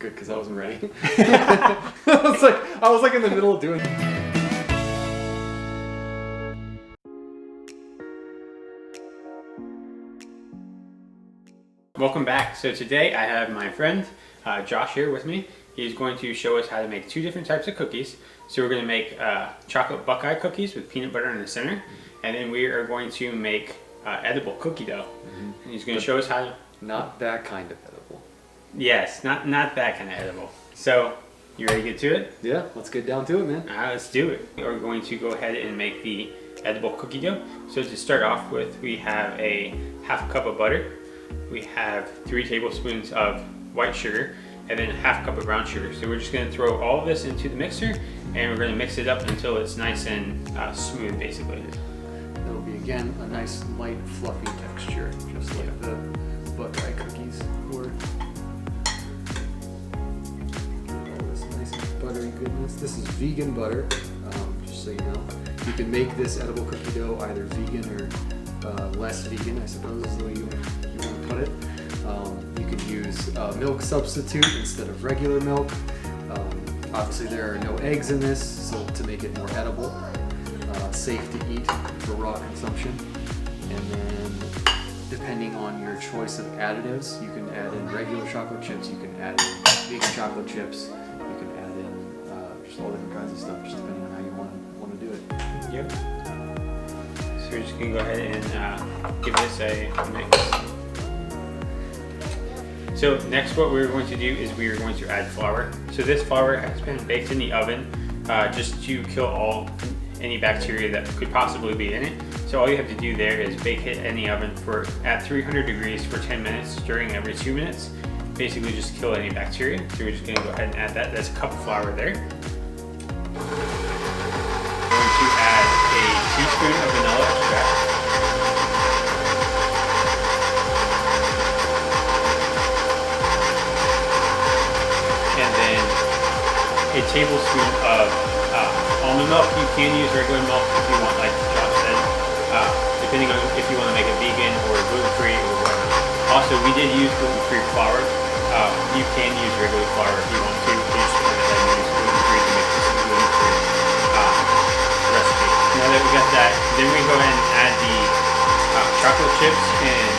Good, because I wasn't ready. I was like in the middle of doing. Welcome back. So today I have my friend Josh here with me. He's going to show us how to make two different types of cookies. So we're going to make chocolate Buckeye cookies with peanut butter in the center, and then we are going to make edible cookie dough. And he's going to show us how to... Not that kind of edible. Yes, not that kind of edible. So, you ready to get to it? Yeah, let's get down to it, man. Let's do it. We're going to go ahead and make the edible cookie dough. So to start off with, we have a half cup of butter. We have 3 tablespoons of white sugar, and then a half cup of brown sugar. So we're just going to throw all of this into the mixer, and we're going to mix it up until it's nice and smooth, basically. It'll be, again, a nice, light, fluffy texture, just like the Buckeye cookies were. All this nice buttery goodness. This is vegan butter, just so you know. You can make this edible cookie dough either vegan or less vegan, I suppose is the way you want to put it. You can use milk substitute instead of regular milk. Obviously there are no eggs in this, so to make it more edible, safe to eat for raw consumption. And then depending on your choice of additives, you can add in regular chocolate chips, you can add in vegan chocolate chips, you can add in just all different kinds of stuff, just depending on how you want to do it. Yep. So we're just going to go ahead and give this a mix. So next what we're going to do is we are going to add flour. So this flour has been baked in the oven just to kill any bacteria that could possibly be in it. So all you have to do there is bake it in the oven at 300 degrees for 10 minutes, stirring every 2 minutes. Basically just kill any bacteria. So we're just going to go ahead and add that. That's a cup of flour there. We're going to add a teaspoon of vanilla extract. A tablespoon of almond milk. You can use regular milk if you want, like Josh said, depending on if you want to make it vegan or gluten-free or whatever. Also, we did use gluten-free flour. You can use regular flour if you want to. You just go ahead and use gluten-free to make this a gluten-free recipe. Now that we got that, then we go ahead and add the chocolate chips, and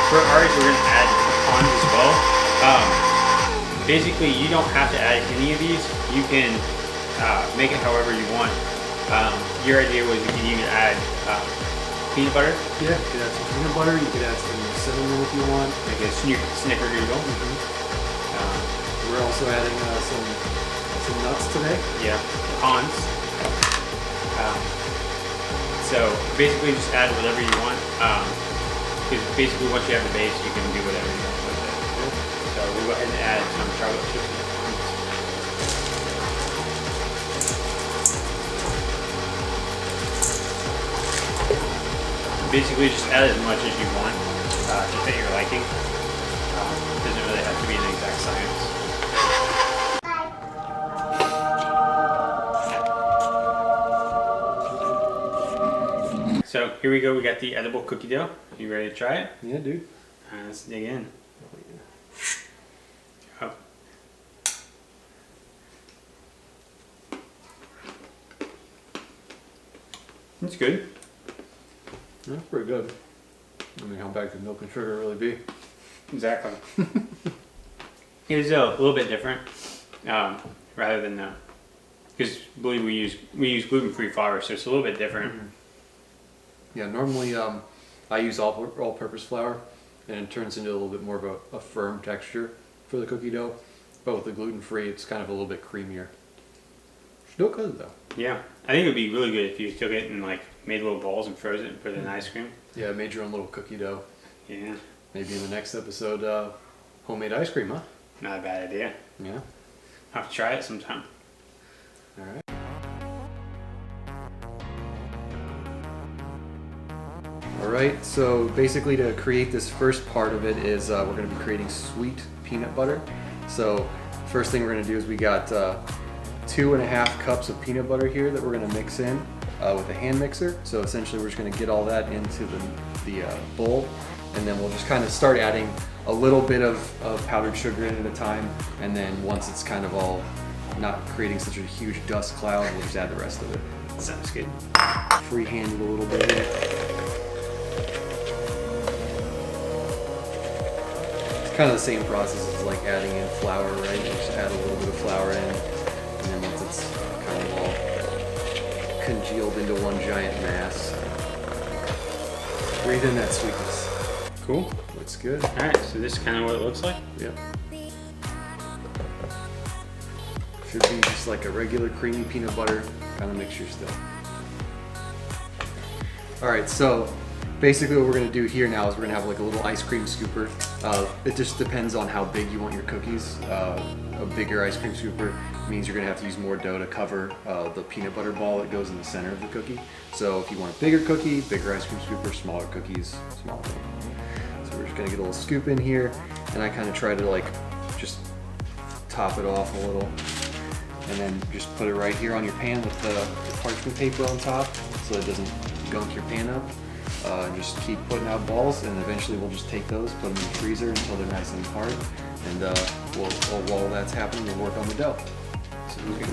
for ours we're going to add pecans as well. Basically, you don't have to add any of these. You can make it however you want. Your idea was you could even add peanut butter. Yeah, you could add some peanut butter. You could add some cinnamon if you want. Like a snickerdoodle. We're also adding some nuts today. Yeah, pecans. So basically, just add whatever you want. Because basically, once you have the base, you can do whatever you want with it. So we'll go ahead and add some chocolate chips and pecans. Basically, just add as much as you want, just at your liking. Doesn't really have to be an exact science. So here we go. We got the edible cookie dough. You ready to try it? Yeah, dude. Let's dig in. Oh. It's good. That's pretty good. I mean, how bad could milk and sugar really be? Exactly. It is a little bit different, rather than because I believe we use gluten-free flour, so it's a little bit different. Yeah, normally I use all-purpose flour, and it turns into a little bit more of a firm texture for the cookie dough. But with the gluten-free, it's kind of a little bit creamier. Still good though. Yeah, I think it would be really good if you took it and like made little balls and froze it and put it in ice cream. Yeah, made your own little cookie dough. Yeah. Maybe in the next episode, homemade ice cream, huh? Not a bad idea. Yeah. I'll have to try it sometime. All right. All right, so basically to create this first part of it is we're going to be creating sweet peanut butter. So first thing we're going to do is we got 2.5 cups of peanut butter here that we're going to mix in with a hand mixer. So essentially we're just going to get all that into the bowl, and then we'll just kind of start adding a little bit of powdered sugar in at a time, and then once it's kind of all not creating such a huge dust cloud, we'll just add the rest of it. Sounds good. Freehand it a little bit here. It's kind of the same process as like adding in flour, right? You just add a little bit of flour in, and then once it's kind of all congealed into one giant mass, breathe in that sweetness. Cool. Looks good. All right, so this is kind of what it looks like. Yep. Should be just like a regular creamy peanut butter kind of mixture still. All right, so basically what we're gonna do here now is we're gonna have like a little ice cream scooper. It just depends on how big you want your cookies. A bigger ice cream scooper means you're gonna have to use more dough to cover the peanut butter ball that goes in the center of the cookie. So if you want a bigger cookie, bigger ice cream scooper, smaller cookies, smaller dough. So we're just gonna get a little scoop in here, and I kind of try to like just top it off a little. And then just put it right here on your pan with the parchment paper on top so it doesn't gunk your pan up. And just keep putting out balls, and eventually we'll just take those, put them in the freezer until they're nice and hard. And while that's happening, we'll work on the dough. So here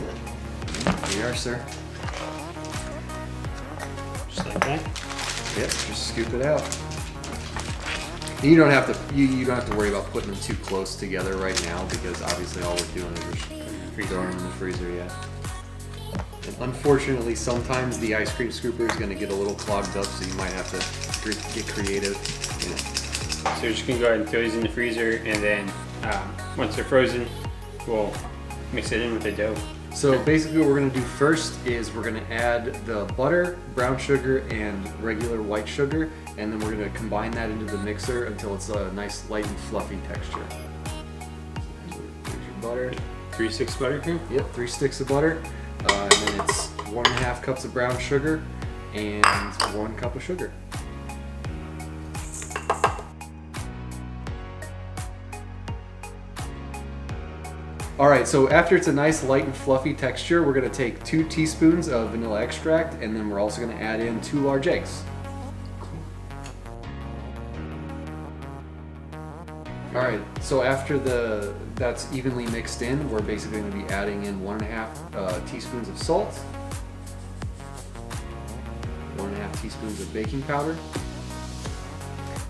you are, sir. Just like that. Yep, just scoop it out. You don't have to. You don't have to worry about putting them too close together right now, because obviously all we're doing is just throwing them in the freezer. Yeah. And unfortunately, sometimes the ice cream scooper is going to get a little clogged up, so you might have to get creative. So we're just gonna go ahead and throw these in the freezer, and then once they're frozen, we'll mix it in with the dough. So basically what we're going to do first is we're going to add the butter, brown sugar, and regular white sugar, and then we're going to combine that into the mixer until it's a nice light and fluffy texture. Here's your butter. 3 sticks butter here? Yep, 3 sticks of butter, and then it's 1.5 cups of brown sugar and 1 cup of sugar. All right, so after it's a nice light and fluffy texture, we're gonna take 2 teaspoons of vanilla extract, and then we're also gonna add in 2 large eggs. All right, so after that's evenly mixed in, we're basically gonna be adding in 1.5 teaspoons of salt, 1.5 teaspoons of baking powder,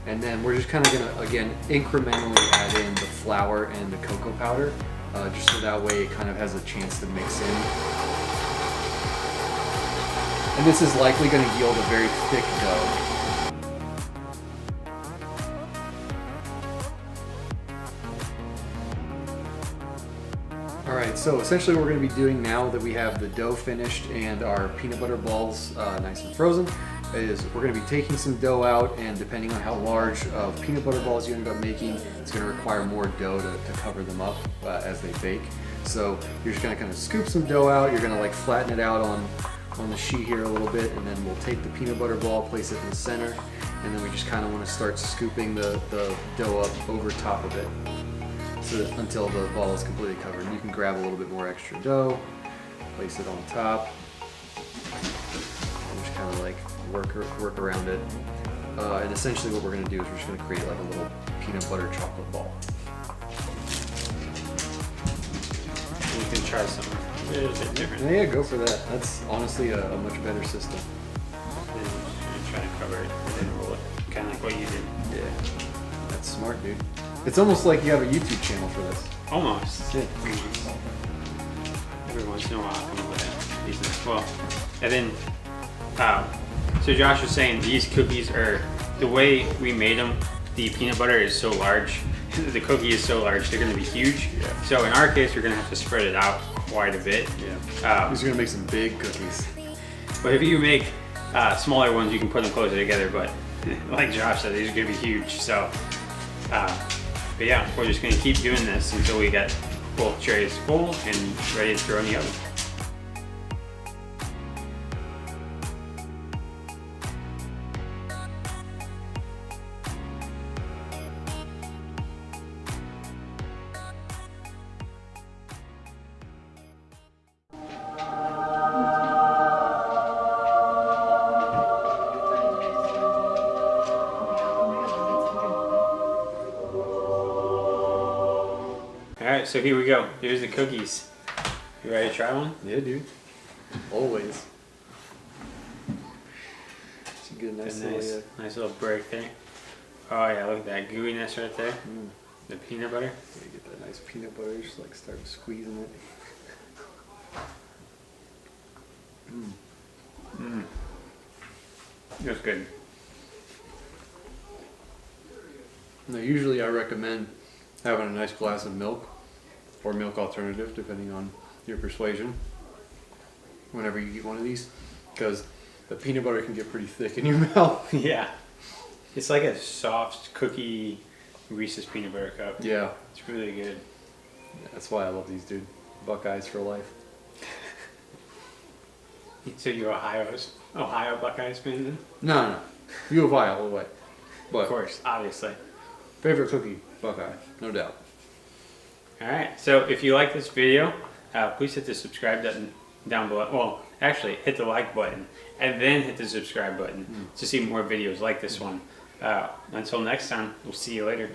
and then we're just kind of gonna, again, incrementally add in the flour and the cocoa powder, just so that way it kind of has a chance to mix in. And this is likely gonna yield a very thick dough. Alright, so essentially what we're going to be doing now that we have the dough finished and our peanut butter balls nice and frozen is we're going to be taking some dough out, and depending on how large of peanut butter balls you end up making, it's going to require more dough to cover them up as they bake. So you're just going to kind of scoop some dough out, you're going to like flatten it out on the sheet here a little bit, and then we'll take the peanut butter ball, place it in the center, and then we just kind of want to start scooping the dough up over top of it. So until the ball is completely covered. You can grab a little bit more extra dough, place it on top, and just kind of like work around it. And essentially what we're going to do is we're just going to create like a little peanut butter chocolate ball. You can try something a little bit different. Yeah, go for that. That's honestly a much better system. And try to cover it and then roll it, kind of like what you did. Yeah, that's smart, dude. It's almost like you have a YouTube channel for this. Almost. Yeah. Every once in a while, I come up with these. Well, and then, so Josh was saying these cookies are, the way we made them, the peanut butter is so large, the cookie is so large, they're going to be huge. Yeah. So in our case, we're going to have to spread it out quite a bit. Yeah. These are going to make some big cookies. But if you make smaller ones, you can put them closer together. But like Josh said, these are going to be huge. So. But yeah, we're just going to keep doing this until we get both trays full and ready to throw in the oven. right, so here we go. Here's the cookies. You ready to try one? Yeah, dude. Always. Should get a nice little. Nice little break there. Oh yeah, look at that gooiness right there. The peanut butter. Yeah, get that nice peanut butter. Just like start squeezing it. That's good. Now, usually I recommend having a nice glass of milk or milk alternative, depending on your persuasion, whenever you eat one of these, because the peanut butter can get pretty thick in your mouth. Yeah. It's like a soft cookie Reese's peanut butter cup. Yeah. It's really good. That's why I love these, dude. Buckeyes for life. So you're Ohio Buckeyes fan then? No. U of I all the way. But Of course, obviously. favorite cookie, Buckeye, no doubt. Alright, so if you like this video, please hit the subscribe button down below. Well, actually, hit the like button and then hit the subscribe button to see more videos like this one. Until next time, we'll see you later.